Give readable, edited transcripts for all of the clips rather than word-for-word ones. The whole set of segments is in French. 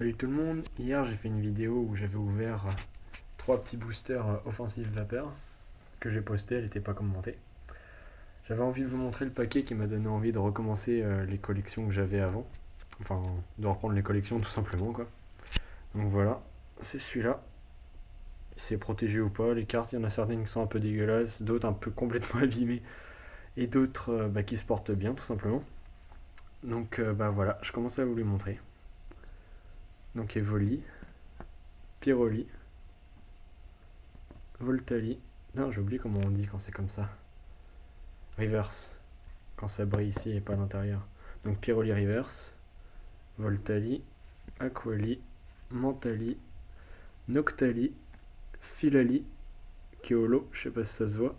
Salut tout le monde, hier j'ai fait une vidéo où j'avais ouvert trois petits boosters offensifs vapeur que j'ai posté, elle n'était pas commentée. J'avais envie de vous montrer le paquet qui m'a donné envie de recommencer les collections que j'avais avant. Enfin, de reprendre les collections tout simplement quoi. Donc voilà, c'est celui-là. C'est protégé ou pas, les cartes, il y en a certaines qui sont un peu dégueulasses, d'autres un peu complètement abîmées et d'autres qui se portent bien tout simplement. Donc voilà, je commence à vous les montrer. Donc Evoli, Pyroli, Voltali. Non, j'ai oublié comment on dit quand c'est comme ça. Reverse. Quand ça brille ici et pas à l'intérieur. Donc Pyroli Reverse, Voltali, Aquali, Mentali, Noctali, Filali, qui est holo, je sais pas si ça se voit.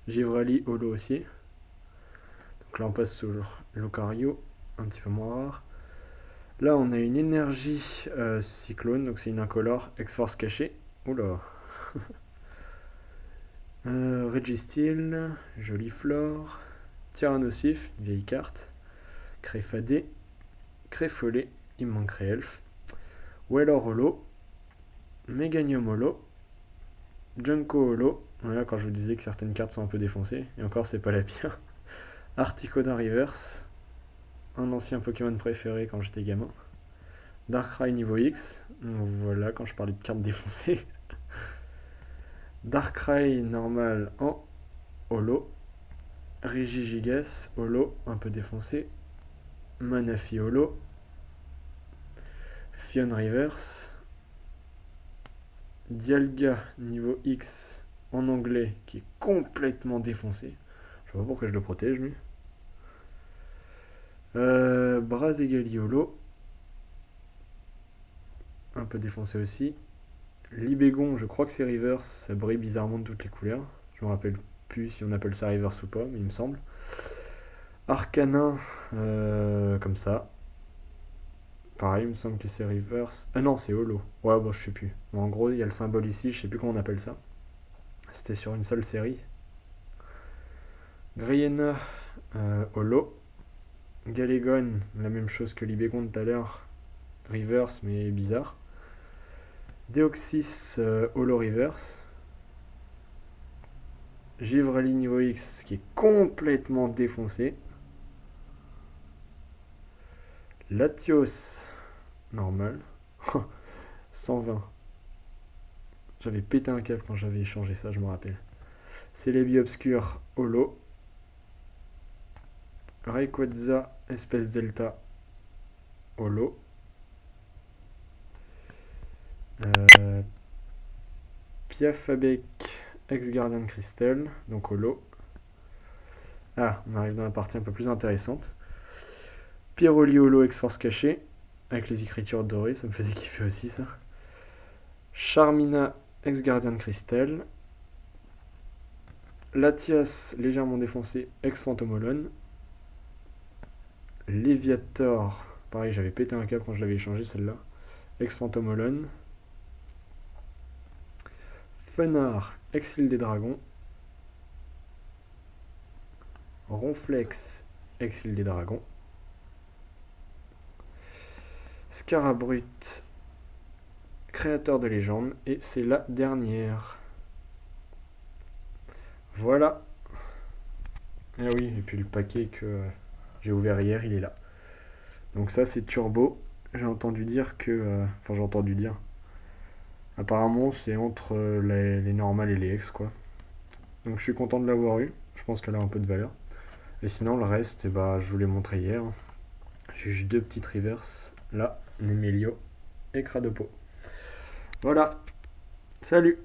Givrali, holo aussi. Donc là on passe sur Locario, un petit peu moins rare. Là on a une énergie cyclone, donc c'est une incolore, X-Force cachée. Oula. Registeel, Jolie Flore, Tyrannosif, vieille carte, Créfadé, Créfolé, il me manquerait Elf, Wellor Holo, Meganium Holo, Junko Holo, voilà quand je vous disais que certaines cartes sont un peu défoncées, et encore c'est pas la pire, Articoda Reverse, un ancien Pokémon préféré quand j'étais gamin, Darkrai niveau X, voilà quand je parlais de cartes défoncées, Darkrai normal en Holo, Regigigas Holo, un peu défoncé, Manafi Holo, Fion Reverse, Dialga niveau X en anglais qui est complètement défoncé. Je sais pas pourquoi je le protège lui. Brazegali Holo, un peu défoncé aussi. Libégon, je crois que c'est reverse, ça brille bizarrement de toutes les couleurs. Je me rappelle plus si on appelle ça reverse ou pas, mais il me semble. Arcanin, comme ça. Pareil, il me semble que c'est reverse. Ah non, c'est holo. Ouais, bon, je sais plus. Bon, en gros, il y a le symbole ici, je sais plus comment on appelle ça. C'était sur une seule série. Griena, holo. Galegon, la même chose que Libégon tout à l'heure. Reverse, mais bizarre. Deoxys, holo reverse. Givrali niveau X qui est complètement défoncé. Latios, normal. 120. J'avais pété un câble quand j'avais échangé ça, je me rappelle. Celebi Obscur, holo. Rayquaza, espèce delta, holo. Piafabec, ex-gardien Crystal, donc holo. Ah, on arrive dans la partie un peu plus intéressante. Pyroli holo, ex-force cachée, avec les écritures dorées, ça me faisait kiffer aussi ça. Charmina, ex-gardien de cristal. Latias, légèrement défoncé, ex-fantomolone. Léviator, pareil, j'avais pété un câble quand je l'avais échangé celle-là. Ex-fantomolone. Fenard, ex-île des dragons. Ronflex, ex-île des dragons. Scarabrut, créateur de légende. Et c'est la dernière. Voilà. Ah oui, et puis le paquet que j'ai ouvert hier, il est là. Donc ça c'est turbo. J'ai entendu dire que... Enfin j'ai entendu dire. Apparemment c'est entre les normales et les ex quoi. Donc je suis content de l'avoir eu. Je pense qu'elle a un peu de valeur. Et sinon le reste, bah, je vous l'ai montré hier. J'ai juste deux petites reverses. Là, Nemelio et Cradopo. Voilà. Salut!